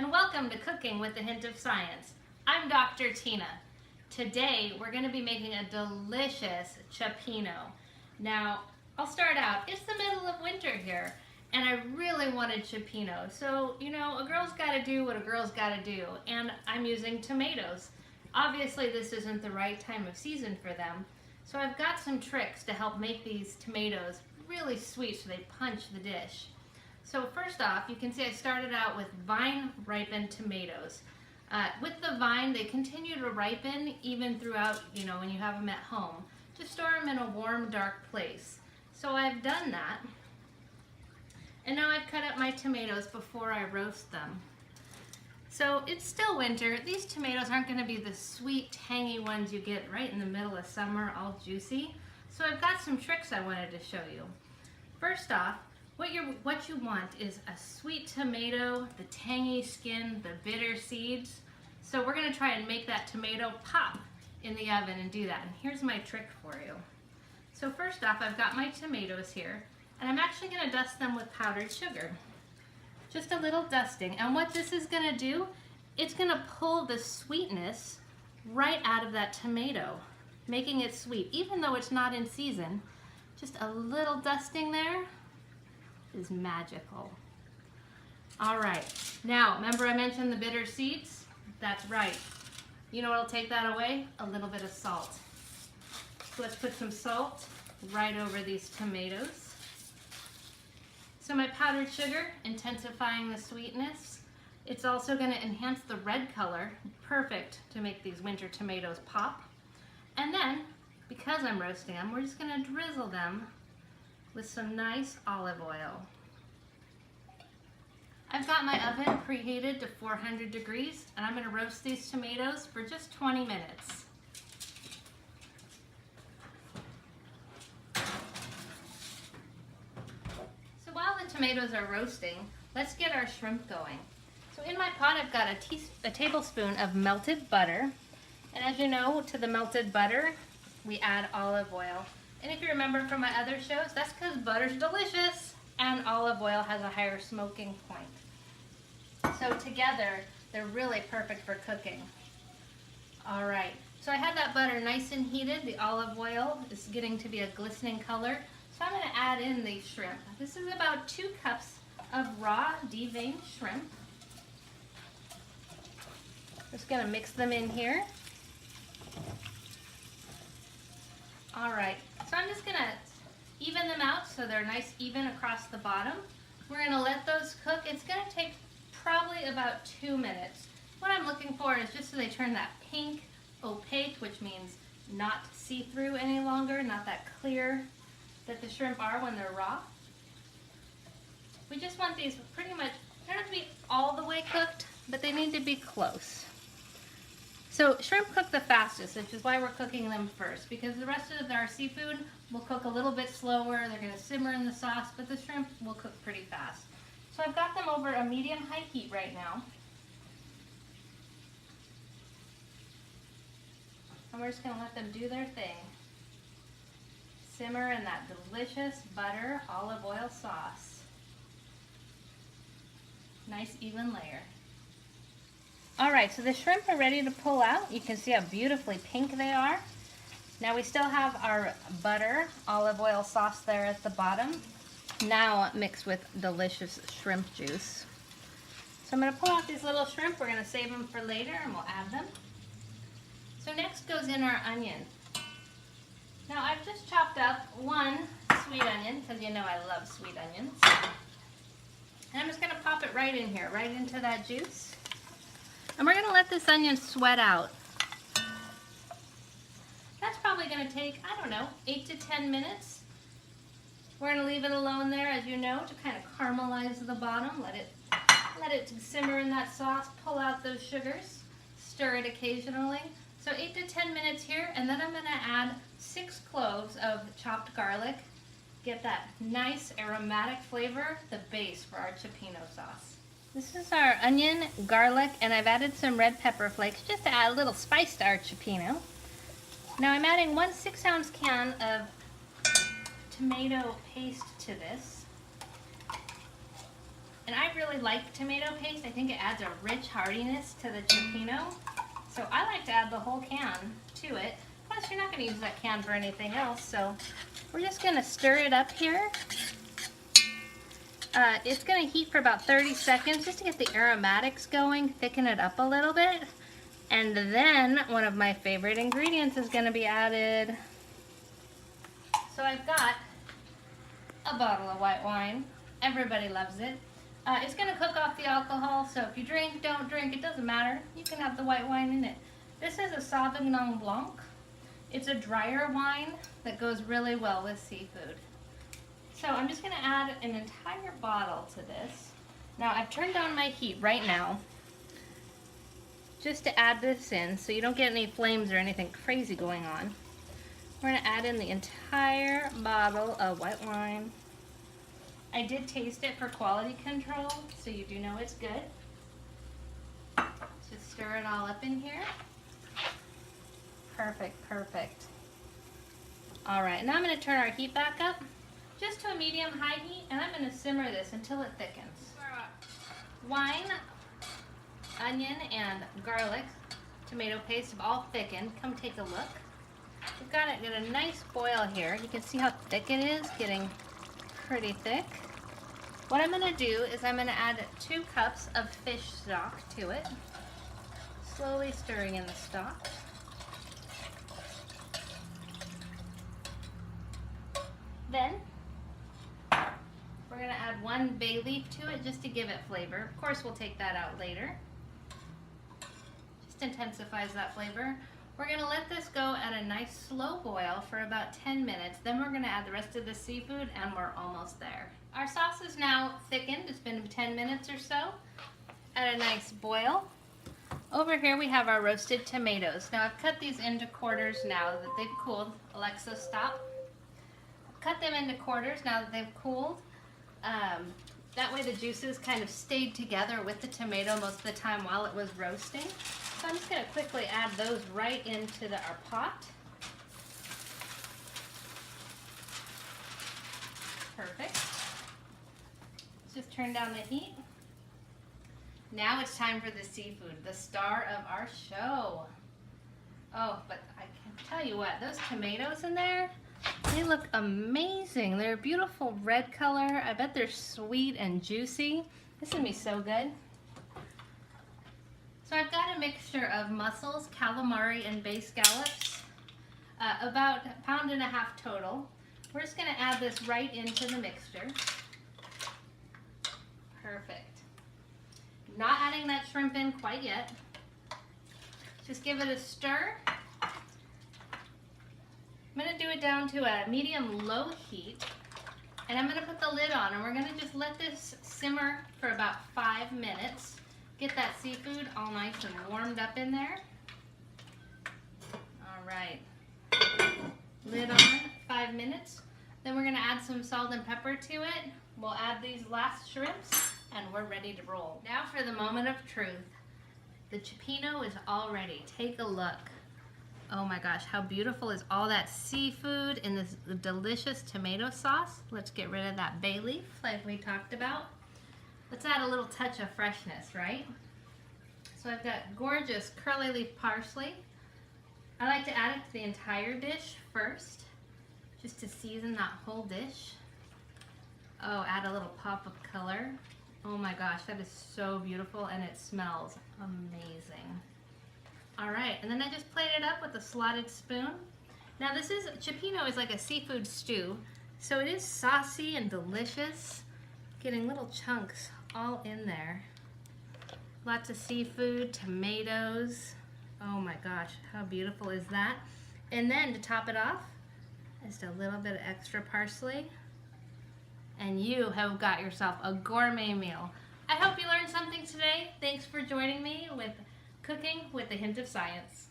and welcome to Cooking with a Hint of Science. I'm Dr. Tina. Today we're going to be making a delicious cioppino. Now, I'll start out. It's the middle of winter here, and I really wanted cioppino. So, you know, a girl's got to do what a girl's got to do, and I'm using tomatoes. Obviously, this isn't the right time of season for them, so I've got some tricks to help make these tomatoes really sweet so they punch the dish. So first off, you can see I started out with vine-ripened tomatoes. With the vine, they continue to ripen even throughout, when you have them at home. Just store them in a warm, dark place. So I've done that. And now I've cut up my tomatoes before I roast them. So it's still winter. These tomatoes aren't going to be the sweet, tangy ones you get right in the middle of summer, all juicy. So I've got some tricks I wanted to show you. First off, what you want is a sweet tomato, the tangy skin, the bitter seeds. So we're going to try and make that tomato pop in the oven and do that. And here's my trick for you. So first off, I've got my tomatoes here, and I'm actually going to dust them with powdered sugar. Just a little dusting. And what this is going to do, it's going to pull the sweetness right out of that tomato, making it sweet. Even though it's not in season, just a little dusting there is magical. All right, now remember I mentioned the bitter seeds? That's right. You know what'll take that away? A little bit of salt. So let's put some salt right over these tomatoes. So my powdered sugar, intensifying the sweetness. It's also going to enhance the red color, perfect to make these winter tomatoes pop. And then, because I'm roasting them, we're just going to drizzle them with some nice olive oil. I've got my oven preheated to 400 degrees, and I'm going to roast these tomatoes for just 20 minutes. So while the tomatoes are roasting, let's get our shrimp going. So in my pot I've got a tablespoon of melted butter, and as you know, to the melted butter we add olive oil. And if you remember from my other shows, that's because butter's delicious and olive oil has a higher smoking point. So together, they're really perfect for cooking. All right, so I had that butter nice and heated. The olive oil is getting to be a glistening color. So I'm gonna add in the shrimp. This is about 2 cups of raw deveined shrimp. Just gonna mix them in here. All right. So I'm just gonna even them out so they're nice even across the bottom. We're gonna let those cook. It's gonna take probably about 2 minutes. What I'm looking for is just so they turn that pink, opaque, which means not see-through any longer, not that clear that the shrimp are when they're raw. We just want these pretty much, they don't have to be all the way cooked, but they need to be close. So shrimp cook the fastest, which is why we're cooking them first, because the rest of our seafood will cook a little bit slower. They're going to simmer in the sauce, but the shrimp will cook pretty fast. So I've got them over a medium-high heat right now. And we're just going to let them do their thing. Simmer in that delicious butter olive oil sauce. Nice even layer. All right, so the shrimp are ready to pull out. You can see how beautifully pink they are. Now we still have our butter, olive oil sauce there at the bottom. Now mixed with delicious shrimp juice. So I'm gonna pull out these little shrimp. We're gonna save them for later and we'll add them. So next goes in our onion. Now I've just chopped up 1 sweet onion, because you know I love sweet onions. And I'm just gonna pop it right in here, right into that juice. And we're going to let this onion sweat out. That's probably going to take, 8 to 10 minutes. We're going to leave it alone there, as you know, to kind of caramelize the bottom. Let it simmer in that sauce, pull out those sugars, stir it occasionally. So 8 to 10 minutes here, and then I'm going to add 6 cloves of chopped garlic. Get that nice aromatic flavor, the base for our cioppino sauce. This is our onion, garlic, and I've added some red pepper flakes just to add a little spice to our cioppino. Now I'm adding 1 6-ounce can of tomato paste to this. And I really like tomato paste. I think it adds a rich heartiness to the cioppino. So I like to add the whole can to it. Plus, you're not going to use that can for anything else, so we're just going to stir it up here. It's going to heat for about 30 seconds just to get the aromatics going, thicken it up a little bit. And then one of my favorite ingredients is going to be added. So I've got a bottle of white wine. Everybody loves it. It's going to cook off the alcohol, so if you drink, don't drink, it doesn't matter. You can have the white wine in it. This is a Sauvignon Blanc. It's a drier wine that goes really well with seafood. So I'm just going to add an entire bottle to this. Now I've turned down my heat right now just to add this in so you don't get any flames or anything crazy going on. We're going to add in the entire bottle of white wine. I did taste it for quality control, so you do know it's good. Just stir it all up in here. Perfect, perfect. All right, now I'm going to turn our heat back up just to a medium-high heat, and I'm going to simmer this until it thickens. Wine, onion, and garlic tomato paste have all thickened. Come take a look. We've got it at a nice boil here. You can see how thick it is, getting pretty thick. What I'm going to do is I'm going to add 2 cups of fish stock to it, slowly stirring in the stock. Then we're going to add 1 bay leaf to it just to give it flavor. Of course, we'll take that out later. Just intensifies that flavor. We're going to let this go at a nice slow boil for about 10 minutes. Then we're going to add the rest of the seafood, and we're almost there. Our sauce is now thickened. It's been 10 minutes or so at a nice boil. Over here we have our roasted tomatoes. Now I've cut these into quarters now that they've cooled. Alexa, stop. I've cut them into quarters now that they've cooled. That way the juices kind of stayed together with the tomato most of the time while it was roasting. So I'm just going to quickly add those right into our pot. Perfect. Let's just turn down the heat. Now it's time for the seafood, the star of our show. Oh, but I can tell you what, those tomatoes in there, they look amazing. They're a beautiful red color. I bet they're sweet and juicy. This is going to be so good. So I've got a mixture of mussels, calamari, and bay scallops, about 1.5 pounds total. We're just going to add this right into the mixture. Perfect. Not adding that shrimp in quite yet. Just give it a stir. I'm going to do it down to a medium-low heat, and I'm going to put the lid on, and we're going to just let this simmer for about 5 minutes. Get that seafood all nice and warmed up in there. All right. Lid on, 5 minutes. Then we're going to add some salt and pepper to it. We'll add these last shrimps, and we're ready to roll. Now for the moment of truth. The cioppino is all ready. Take a look. Oh my gosh, how beautiful is all that seafood in this delicious tomato sauce. Let's get rid of that bay leaf like we talked about. Let's add a little touch of freshness, right? So I've got gorgeous curly leaf parsley. I like to add it to the entire dish first, just to season that whole dish. Oh, add a little pop of color. Oh my gosh, that is so beautiful, and it smells amazing. All right, and then I just plate it up with a slotted spoon. Now cioppino is like a seafood stew, so it is saucy and delicious, getting little chunks all in there. Lots of seafood, tomatoes. Oh my gosh, how beautiful is that? And then to top it off, just a little bit of extra parsley, and you have got yourself a gourmet meal. I hope you learned something today. Thanks for joining me with Cooking with a Hint of Science.